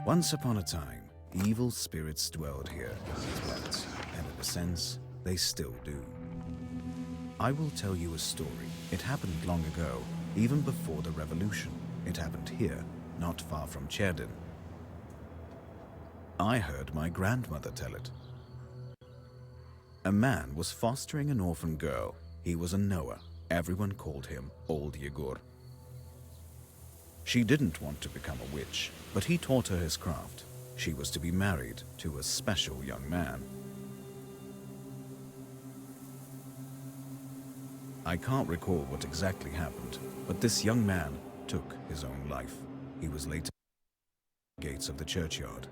Once upon a time, evil spirits dwelled here in these parts, and in a sense, they still do. I will tell you a story. It happened long ago, even before the revolution. It happened here, not far from Cherdin. I heard my grandmother tell it. A man was fostering an orphan girl. He was a Noah. Everyone called him Old Yegor. She didn't want to become a witch, but he taught her his craft. She was to be married to a special young man. I can't recall what exactly happened, but this young man took his own life. He was later at the gates of the churchyard,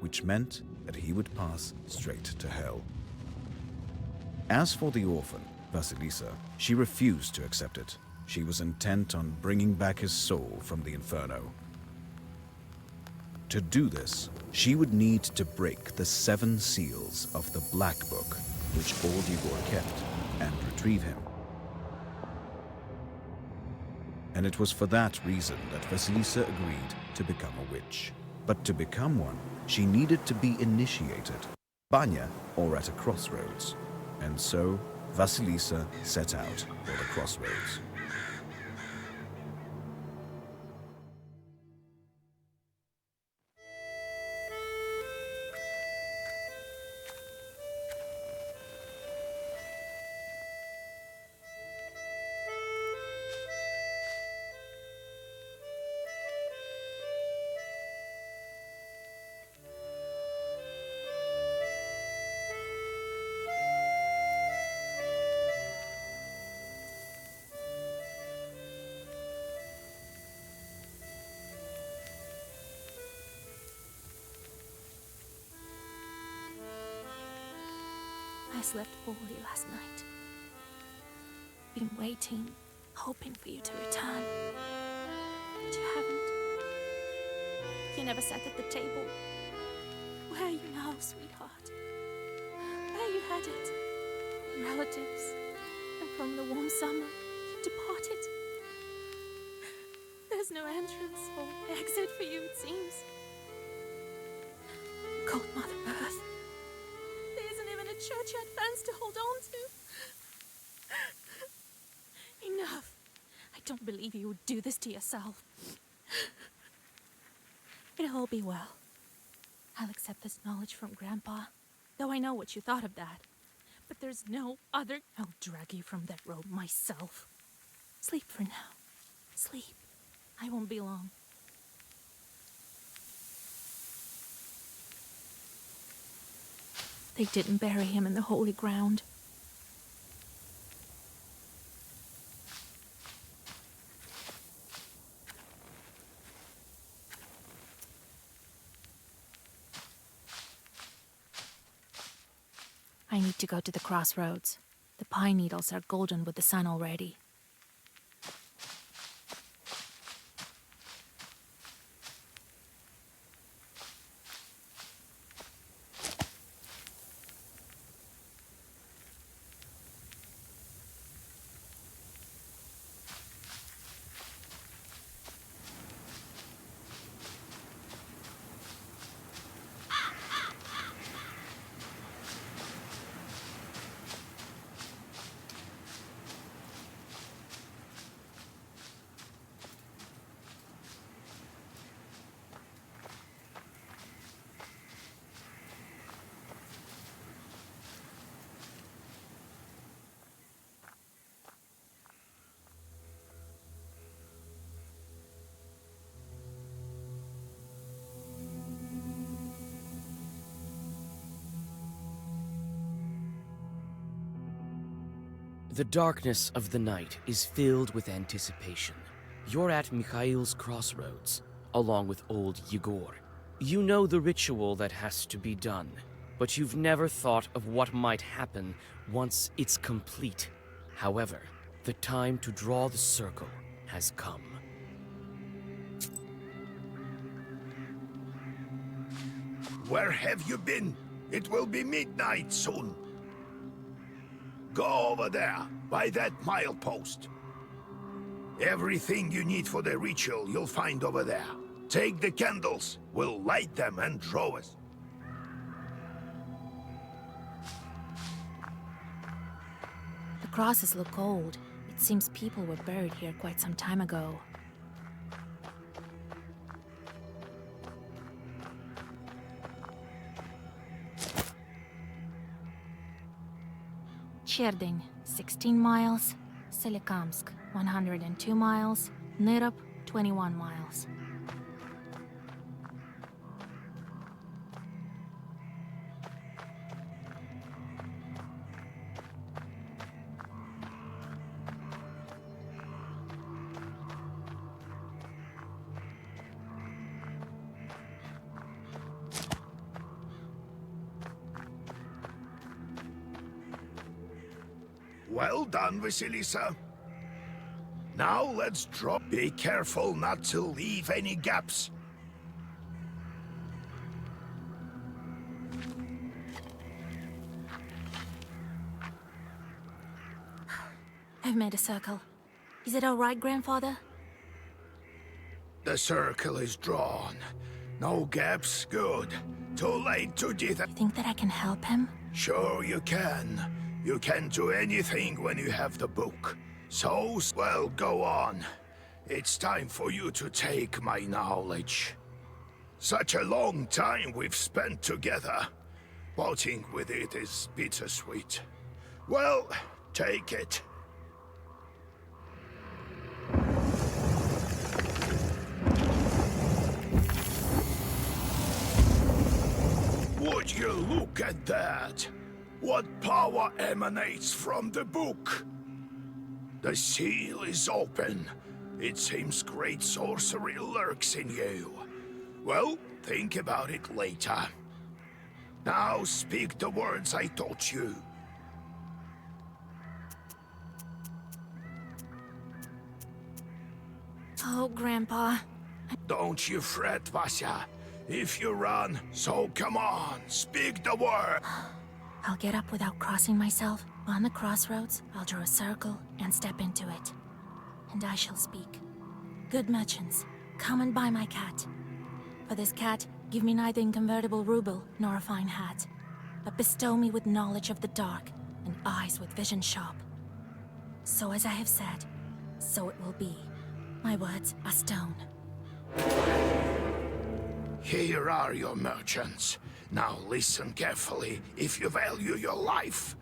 which meant that he would pass straight to hell. As for the orphan, Vasilisa, she refused to accept it. She was intent on bringing back his soul from the inferno. To do this, she would need to break the 7 seals of the Black Book, which Old Yegor kept, and retrieve him. And it was for that reason that Vasilisa agreed to become a witch. But to become one, she needed to be initiated, Banya, or at a crossroads. And so, Vasilisa set out for the crossroads. I slept poorly last night. Been waiting, hoping for you to return. But you haven't. You never sat at the table. Where are you now, sweetheart? Where you headed? Relatives. And from the warm summer, you departed. There's no entrance or exit for you, it seems. Cold Mother Earth. Churchyard fence to hold on to. Enough. I don't believe you would do this to yourself. It'll all be well. I'll accept this knowledge from Grandpa, though I know what you thought of that. But there's no other. I'll drag you from that road myself. Sleep for now. Sleep. I won't be long. They didn't bury him in the holy ground. I need to go to the crossroads. The pine needles are golden with the sun already. The darkness of the night is filled with anticipation. You're at Mikhail's crossroads, along with Old Yegor. You know the ritual that has to be done, but you've never thought of what might happen once it's complete. However, the time to draw the circle has come. Where have you been? It will be midnight soon. Go over there, by that milepost. Everything you need for the ritual you'll find over there. Take the candles, we'll light them and draw us. The crosses look old. It seems people were buried here quite some time ago. Cherdyn, 16 miles. Solikamsk, 102 miles. Nyrop, 21 miles. Well done, Vasilisa. Now let's draw. Be careful not to leave any gaps. I've made a circle. Is it all right, Grandfather? The circle is drawn. No gaps, good. Too late to do that. You think that I can help him? Sure you can. You can do anything when you have the book. So, well, go on. It's time for you to take my knowledge. Such a long time we've spent together. Parting with it is bittersweet. Well, take it. Would you look at that? What power emanates from the book? The seal is open. It seems great sorcery lurks in you. Well, think about it later. Now speak the words I taught you. Oh, Grandpa. Don't you fret, Vasya. If you run, so come on, speak the word. I'll get up without crossing myself. On the crossroads, I'll draw a circle and step into it. And I shall speak. Good merchants, come and buy my cat. For this cat, give me neither inconvertible ruble nor a fine hat, but bestow me with knowledge of the dark and eyes with vision sharp. So as I have said, so it will be. My words are stone. Here are your merchants. Now listen carefully if you value your life.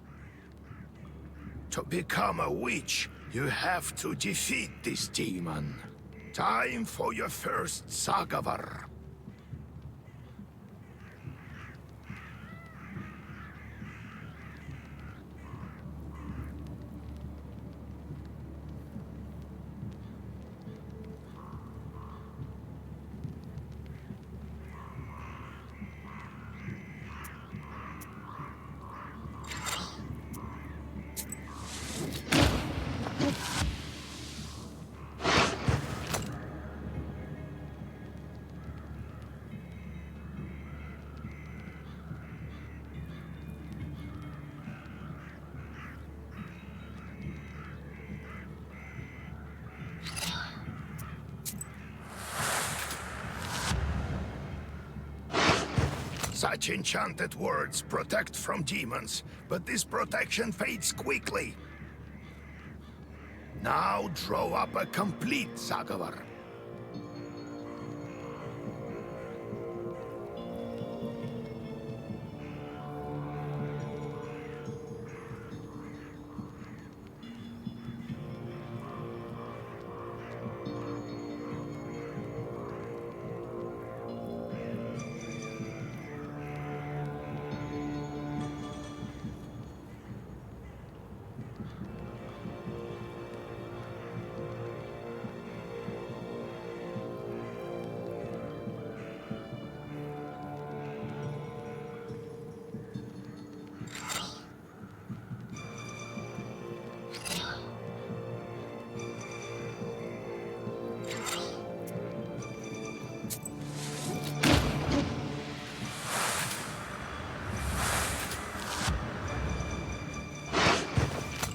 To become a witch, you have to defeat this demon. Time for your first Sagavar. Such enchanted words protect from demons, but this protection fades quickly. Now draw up a complete Sagavar.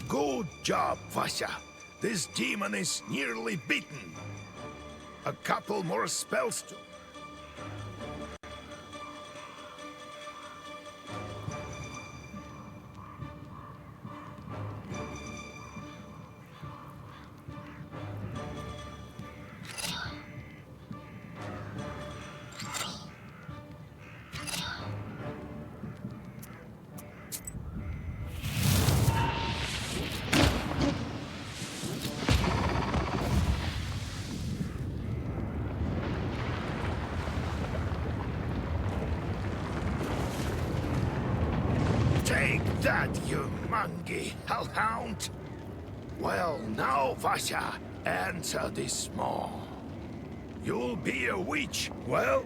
Good job, Vasya. This demon is nearly beaten. A couple more spells to... Take that, you mangy hellhound! Well, now, Vasya, answer this maw. You'll be a witch. Well...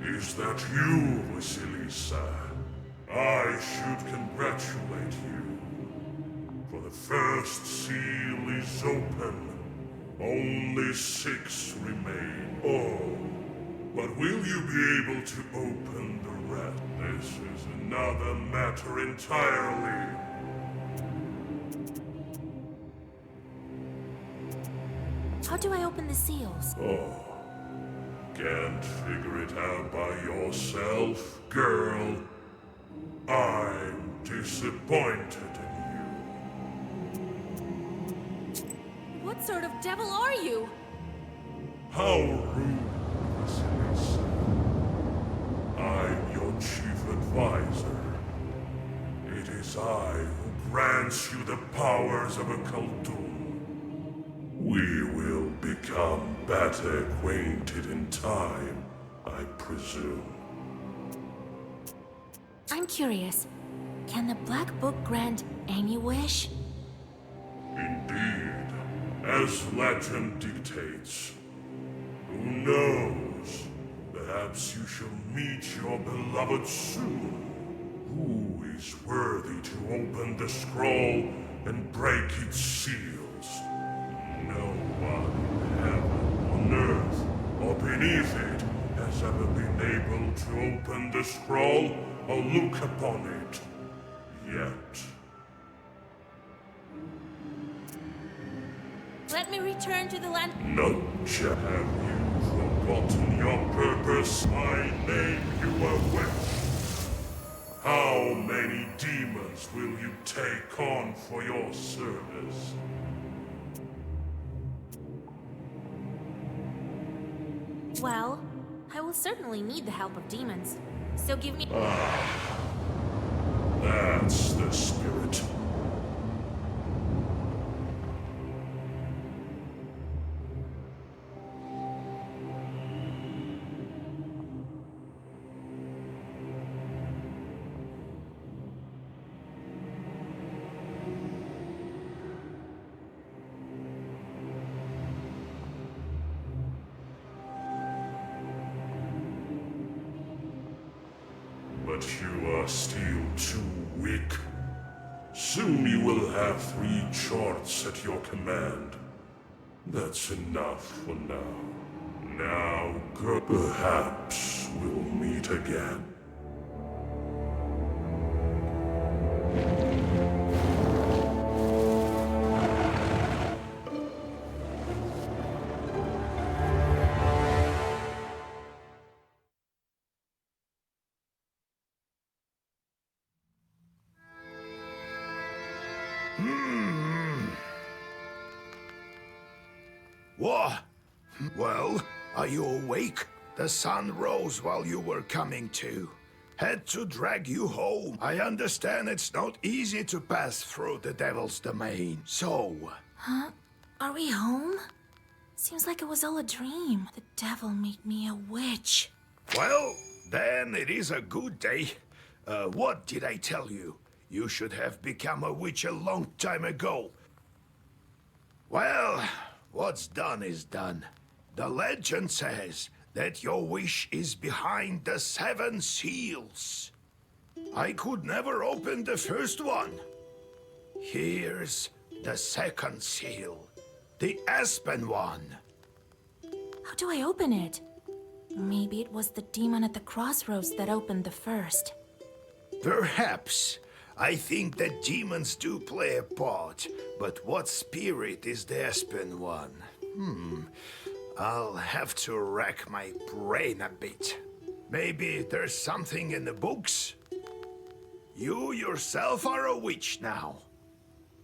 Is that you, Vasilisa? I should congratulate you. For the first seal is open. Only 6 remain. Oh, but will you be able to open the rest? This is another matter entirely. How do I open the seals? Oh. Can't figure it out by yourself, girl. I'm disappointed in you. What sort of devil are you? How rude, Vasilisa. I'm your chief advisor. It is I who grants you the powers of a Khaldun. We will become better acquainted in time, I presume. I'm curious. Can the Black Book grant any wish? Indeed, as legend dictates. Who knows? Perhaps you shall meet your beloved soon. Who is worthy to open the scroll and break its seals? No one in heaven, on earth, or beneath it has ever been able to open the scroll or look upon it. Yet. Let me return to the land. Nuncha, have you forgotten your purpose? I name you a witch. How many demons will you take on for your service? Well, I will certainly need the help of demons. So give me... That's the spirit. But you are still too weak. Soon you will have 3 charts at your command. That's enough for now. Now, perhaps we'll meet again. What? Well, are you awake? The sun rose while you were coming to. Had to drag you home. I understand it's not easy to pass through the Devil's domain. So, Huh? Are we home? Seems like it was all a dream. The devil made me a witch. Well, then it is a good day. What did I tell you? You should have become a witch a long time ago. Well, what's done is done. The legend says that your wish is behind the 7 seals. I could never open the first one. Here's the second seal, the Aspen one. How do I open it? Maybe it was the demon at the crossroads that opened the first. Perhaps. I think that demons do play a part, but what spirit is the Aspen one? I'll have to rack my brain a bit. Maybe there's something in the books? You yourself are a witch now.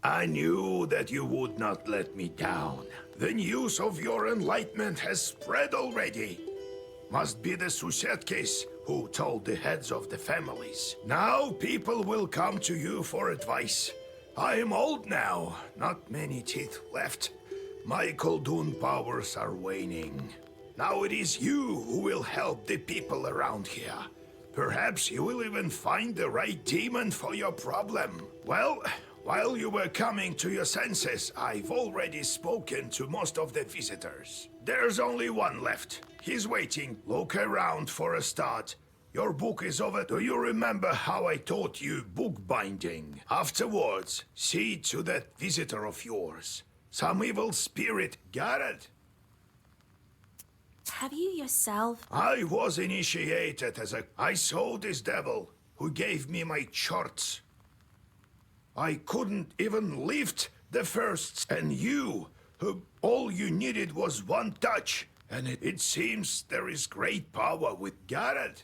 I knew that you would not let me down. The news of your enlightenment has spread already. Must be the Susetkes who told the heads of the families. Now people will come to you for advice. I am old now, not many teeth left. My Koldun powers are waning. Now it is you who will help the people around here. Perhaps you will even find the right demon for your problem. Well, while you were coming to your senses, I've already spoken to most of the visitors. There's only one left. He's waiting. Look around for a start. Your book is over. Do you remember how I taught you bookbinding? Afterwards, see to that visitor of yours. Some evil spirit got it. Have you yourself? I was initiated as I saw this devil who gave me my charts. I couldn't even lift the first, and you, who all you needed was one touch, and it seems there is great power with Garrett.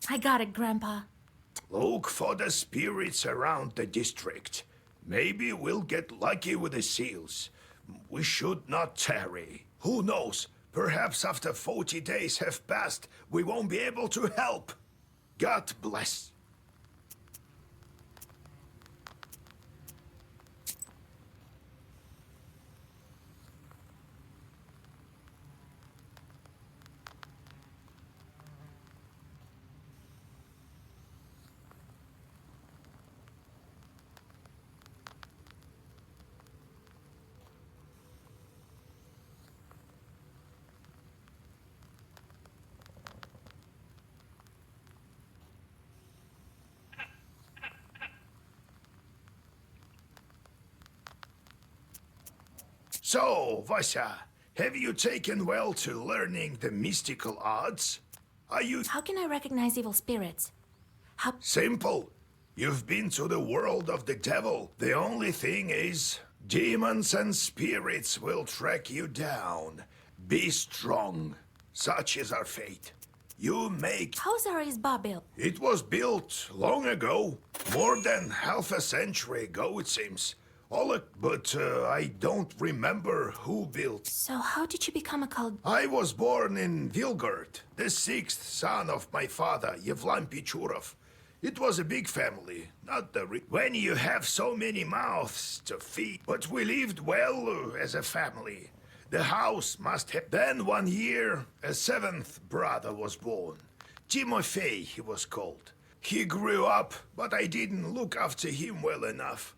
I got it, Grandpa. Look for the spirits around the district. Maybe we'll get lucky with the seals. We should not tarry. Who knows? Perhaps after 40 days have passed, we won't be able to help. God bless. So, Vasya, have you taken well to learning the mystical arts? Are you How can I recognize evil spirits? How... simple? You've been to the world of the devil. The only thing is, demons and spirits will track you down. Be strong. Such is our fate. You make... How's our Isba built? It was built long ago. More than half a century ago, it seems. But I don't remember who built. So how did you become a cult? I was born in Vilgard, the 6th son of my father, Yevlam Pichurov. It was a big family, not the when you have so many mouths to feed. But we lived well as a family. The house must have... Then one year, a 7th brother was born. Timofey, he was called. He grew up, but I didn't look after him well enough.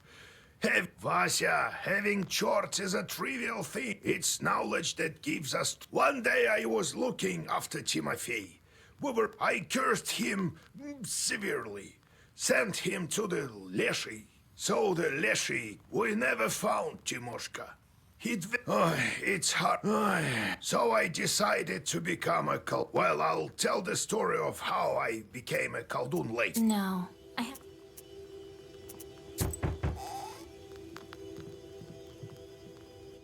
Vasya, having charts is a trivial thing. It's knowledge that gives us... One day I was looking after Timofey. I cursed him severely. Sent him to the Leshy. So the Leshy, we never found Timoshka. It's hard. So I decided to become a cult. Well, I'll tell the story of how I became a Koldun later. No, I have...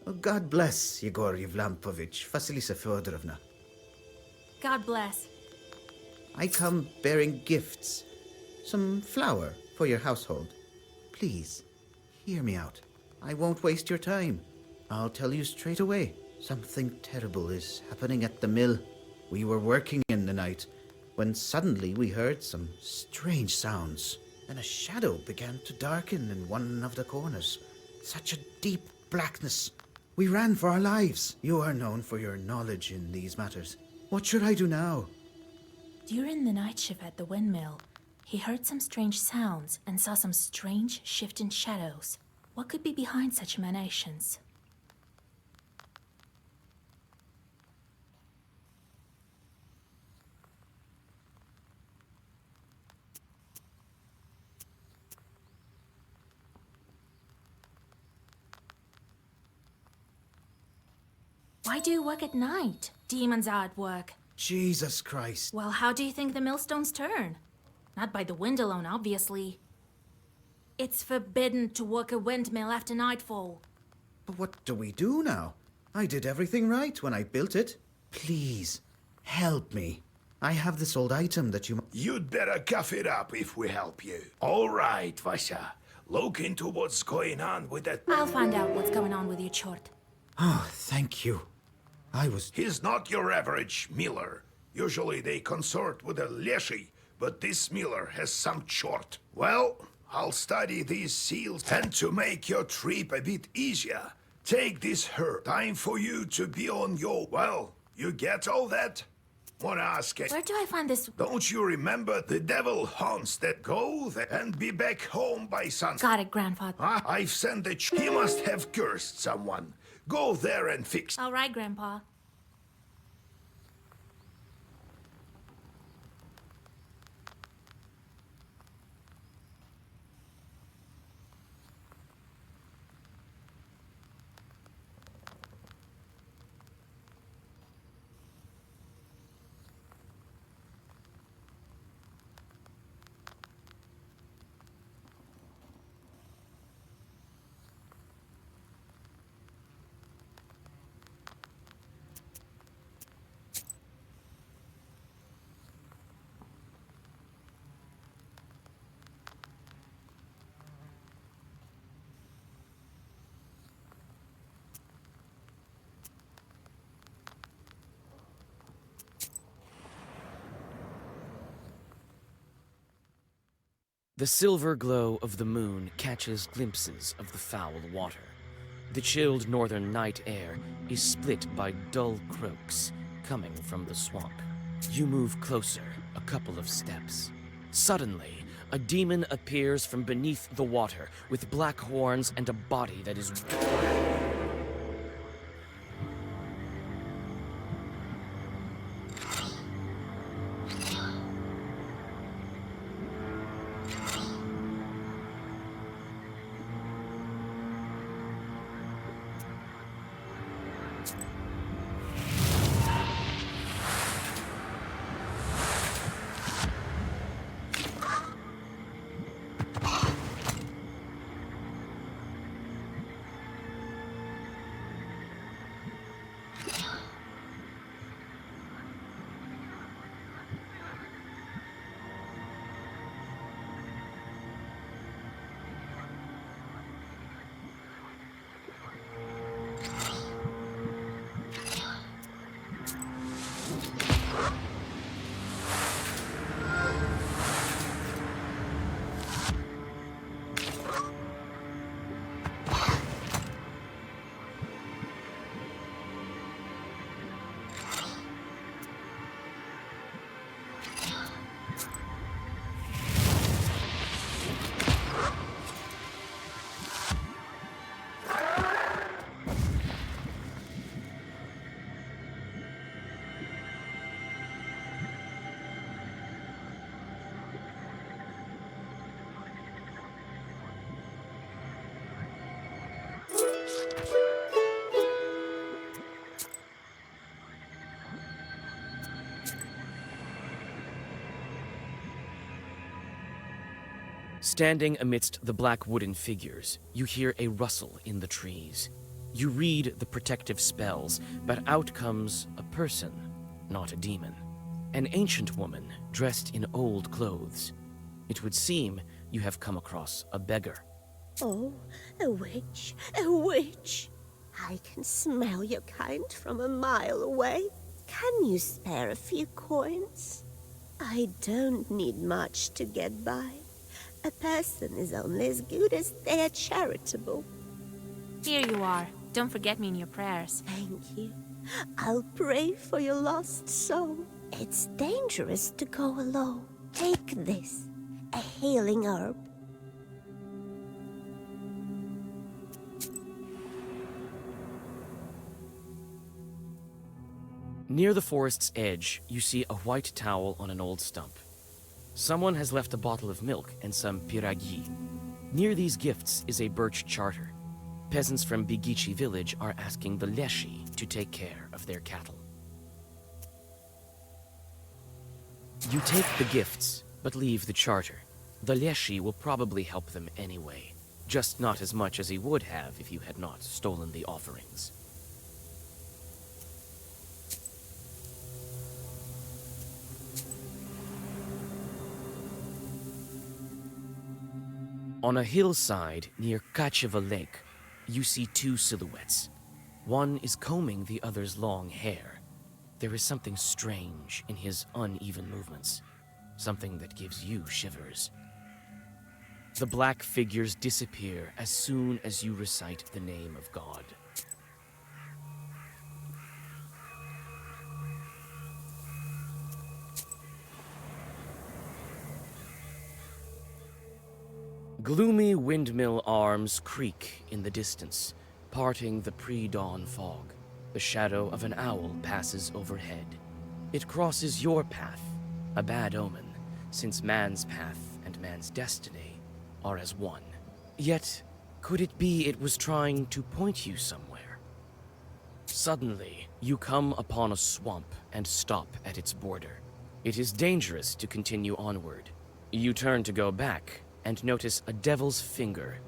Oh, God bless Yegor Yevlampovich, Vasilisa Fyodorovna. God bless. I come bearing gifts. Some flour for your household. Please, hear me out. I won't waste your time. I'll tell you straight away. Something terrible is happening at the mill. We were working in the night when suddenly we heard some strange sounds. Then a shadow began to darken in one of the corners. Such a deep blackness. We ran for our lives. You are known for your knowledge in these matters. What should I do now? During the night shift at the windmill, he heard some strange sounds and saw some strange shifting shadows. What could be behind such emanations? Why do you work at night? Demons are at work. Jesus Christ. Well, how do you think the millstones turn? Not by the wind alone, obviously. It's forbidden to work a windmill after nightfall. But what do we do now? I did everything right when I built it. Please, help me. I have this old item that you... You'd better cough it up if we help you. All right, Vasha. Look into what's going on with that... I'll find out what's going on with your chort. Oh, thank you. He's not your average miller. Usually they consort with a leshy, but this miller has some chort. Well, I'll study these seals, and to make your trip a bit easier, take this herb. Time for you to be on your... Well, you get all that? Wanna ask it? Where do I find this? Don't you remember the devil haunts that go there and be back home by sunset? Got it, Grandfather. I've sent a he must have cursed someone. Go there and fix. All right, Grandpa. The silver glow of the moon catches glimpses of the foul water. The chilled northern night air is split by dull croaks coming from the swamp. You move closer, a couple of steps. Suddenly, a demon appears from beneath the water with black horns and a body that is... Standing amidst the black wooden figures, you hear a rustle in the trees. You read the protective spells, but out comes a person, not a demon. An ancient woman dressed in old clothes. It would seem you have come across a beggar. Oh, a witch, a witch. I can smell your kind from a mile away. Can you spare a few coins? I don't need much to get by. A person is only as good as they are charitable. Here you are. Don't forget me in your prayers. Thank you. I'll pray for your lost soul. It's dangerous to go alone. Take this, a healing herb. Near the forest's edge, you see a white towel on an old stump. Someone has left a bottle of milk and some piragi. Near these gifts is a birch charter. Peasants from Bigici village are asking the Leshi to take care of their cattle. You take the gifts, but leave the charter. The Leshi will probably help them anyway, just not as much as he would have if you had not stolen the offerings. On a hillside near Kacheva Lake, you see two silhouettes. One is combing the other's long hair. There is something strange in his uneven movements, something that gives you shivers. The black figures disappear as soon as you recite the name of God. Gloomy windmill arms creak in the distance, parting the pre-dawn fog. The shadow of an owl passes overhead. It crosses your path, a bad omen, since man's path and man's destiny are as one. Yet, could it be it was trying to point you somewhere? Suddenly, you come upon a swamp and stop at its border. It is dangerous to continue onward. You turn to go back, and notice a devil's finger.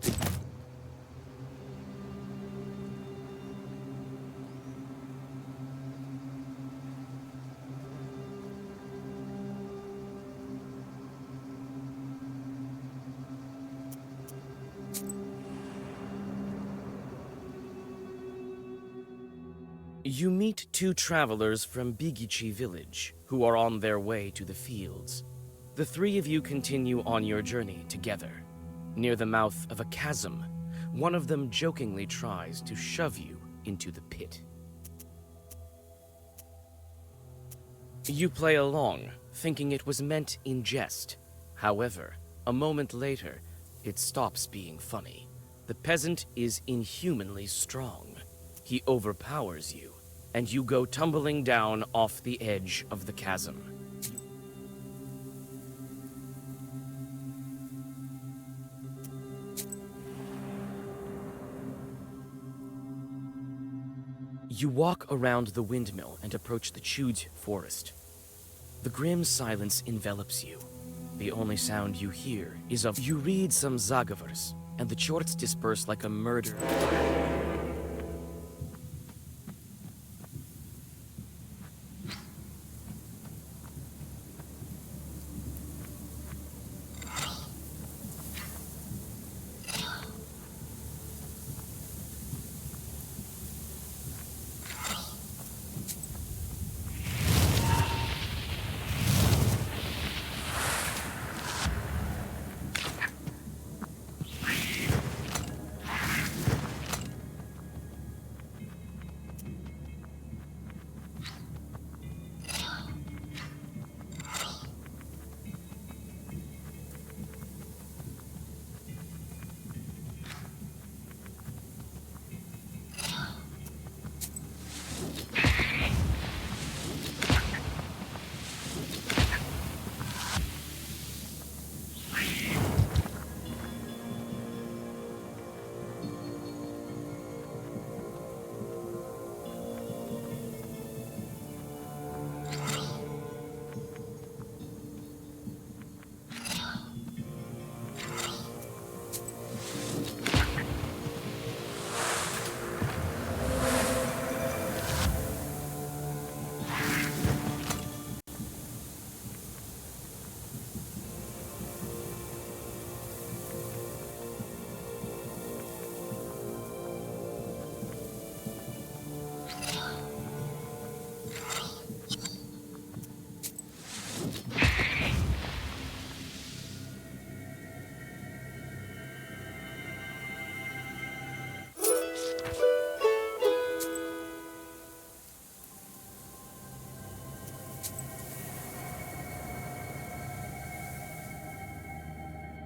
You meet two travelers from Bigici village, who are on their way to the fields. The three of you continue on your journey together. Near the mouth of a chasm, one of them jokingly tries to shove you into the pit. You play along, thinking it was meant in jest. However, a moment later, it stops being funny. The peasant is inhumanly strong. He overpowers you, and you go tumbling down off the edge of the chasm. You walk around the windmill and approach the Chuj forest. The grim silence envelops you. The only sound you hear is of you read some zagavers, and the chorts disperse like a murder.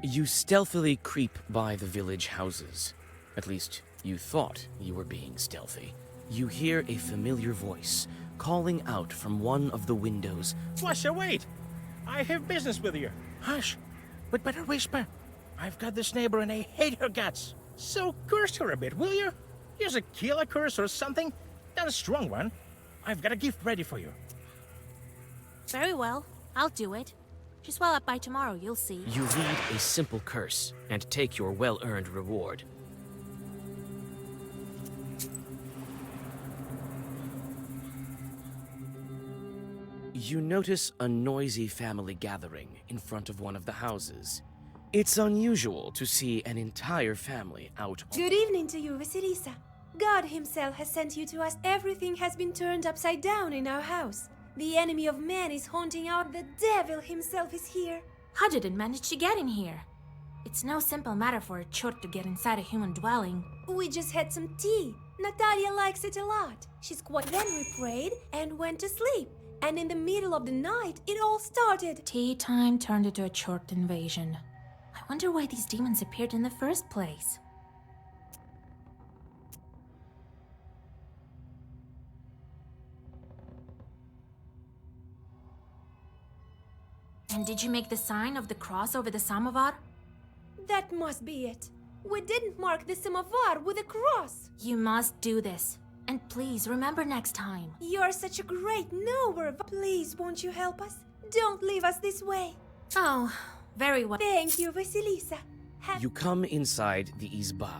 You stealthily creep by the village houses. At least, you thought you were being stealthy. You hear a familiar voice calling out from one of the windows. Washer, wait! I have business with you. Hush! But better whisper. I've got this neighbor and I hate her guts. So curse her a bit, will you? Use a killer curse or something. Not a strong one. I've got a gift ready for you. Very well, I'll do it. Just swell up by tomorrow, you'll see. You read a simple curse and take your well-earned reward. You notice a noisy family gathering in front of one of the houses. It's unusual to see an entire family out. Good evening to you, Vasilisa. God himself has sent you to us. Everything has been turned upside down in our house. The enemy of man is haunting out. The devil himself is here. How did it manage to get in here? It's no simple matter for a chort to get inside a human dwelling. We just had some tea. Natalia likes it a lot. She's quite. Then we prayed and went to sleep. And in the middle of the night, it all started. Tea time turned into a chort invasion. I wonder why these demons appeared in the first place. And did you make the sign of the cross over the samovar? That must be it. We didn't mark the samovar with a cross. You must do this. And please remember next time. You're such a great knower. Please, won't you help us? Don't leave us this way. Oh, very well. Thank you, Vasilisa. You come inside the Izba.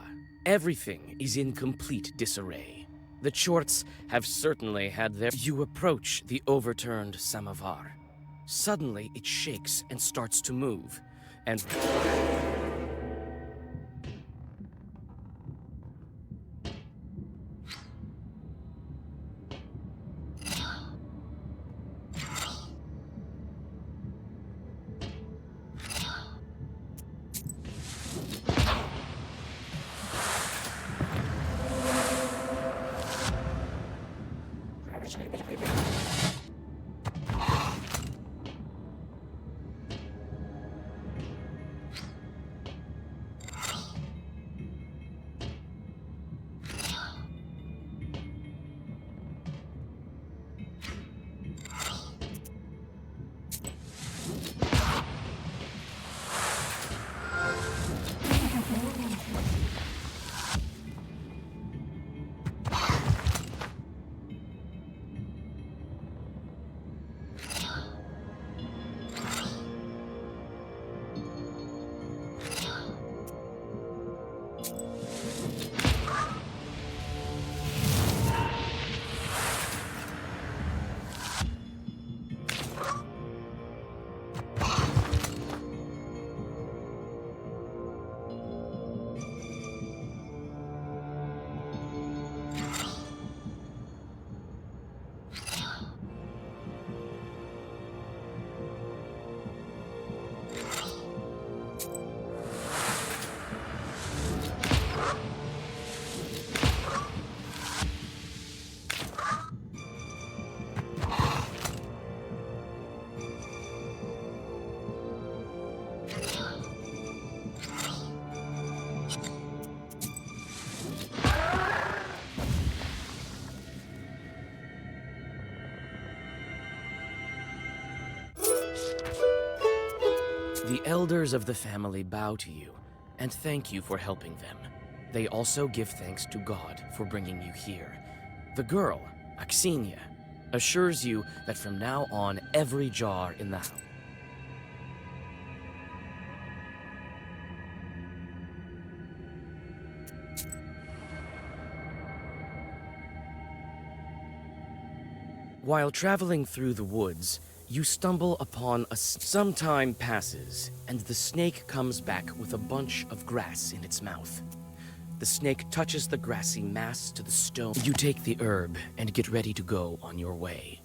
Everything is in complete disarray. The Chorts have certainly had their... You approach the overturned samovar. Suddenly, it shakes and starts to move, and... The elders of the family bow to you and thank you for helping them. They also give thanks to God for bringing you here. The girl, Axinia, assures you that from now on, every jar in the house... While traveling through the woods, you stumble upon some time passes, and the snake comes back with a bunch of grass in its mouth. The snake touches the grassy mass to the stone. You take the herb and get ready to go on your way.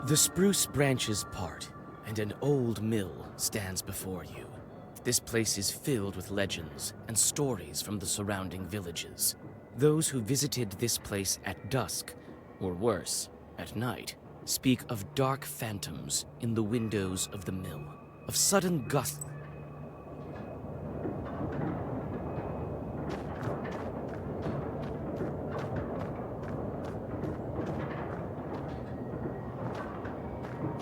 The spruce branches part, and an old mill stands before you. This place is filled with legends and stories from the surrounding villages. Those who visited this place at dusk, or worse, at night, speak of dark phantoms in the windows of the mill, of sudden gusts.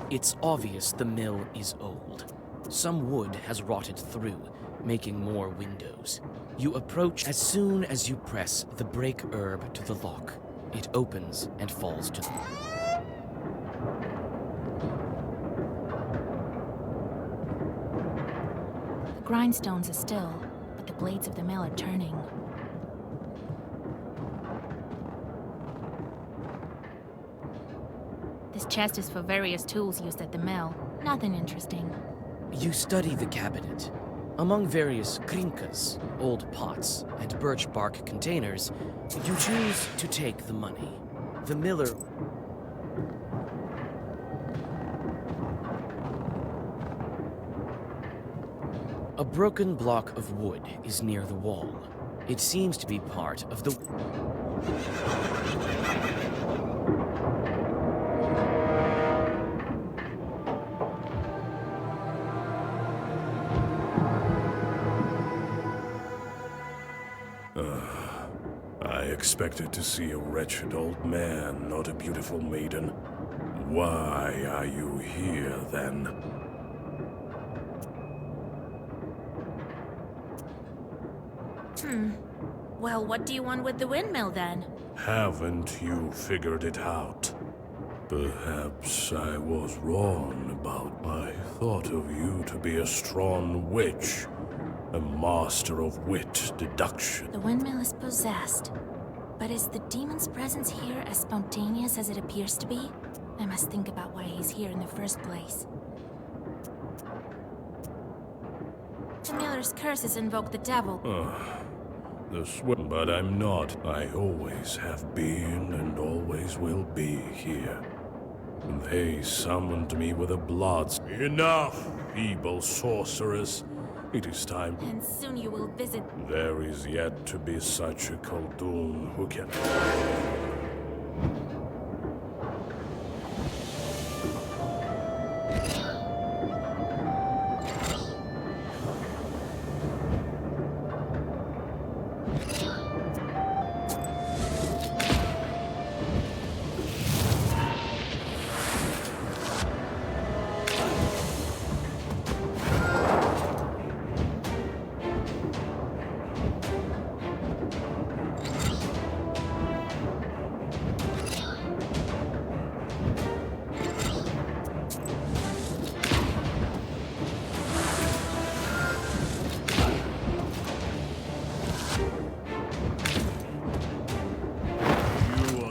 It's obvious the mill is old. Some wood has rotted through, making more windows. You approach as soon as you press the break herb to the lock. It opens and falls to the... The grindstones are still, but the blades of the mill are turning. This chest is for various tools used at the mill. Nothing interesting. You study the cabinet. Among various krinkas, old pots, and birch bark containers, you choose to take the money. The miller... A broken block of wood is near the wall. It seems to be part of the... I expected to see a wretched old man, not a beautiful maiden. Why are you here, then? Well, what do you want with the windmill, then? Haven't you figured it out? Perhaps I was wrong about... I thought of you to be a strong witch, a master of wit deduction. The windmill is possessed. But is the demon's presence here as spontaneous as it appears to be? I must think about why he's here in the first place. The miller's curses invoke the devil. But I'm not. I always have been and always will be here. They summoned me with a blood... Enough, feeble sorceress. It is time. And soon you will visit... There is yet to be such a Khaldun who can...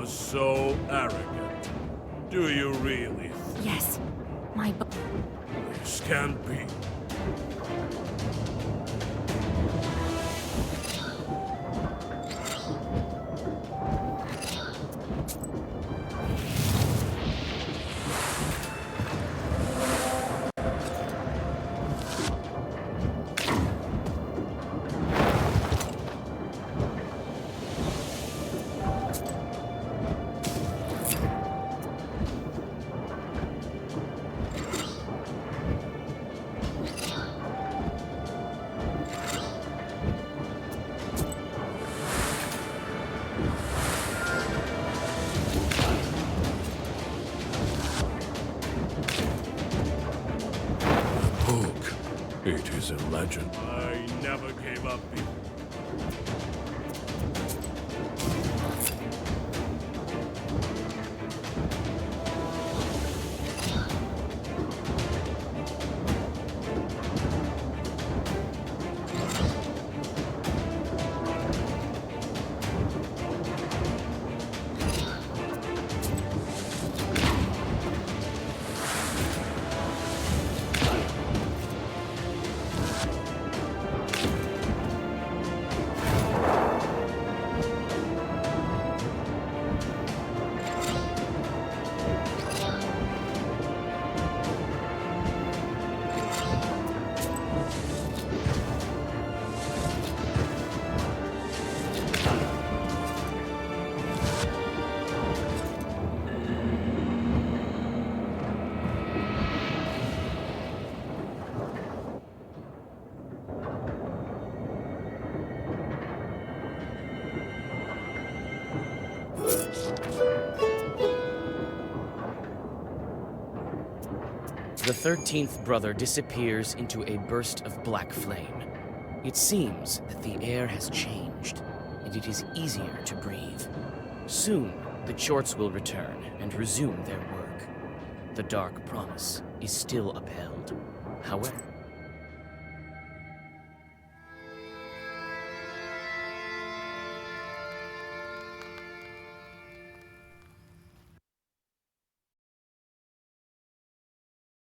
So arrogant. Do you really? Yes. My This can't be. It is a legend. I never gave up before. the 13th brother disappears into a burst of black flame. It seems that the air has changed, and it is easier to breathe. Soon, the Chorts will return and resume their work. The dark promise is still upheld. However,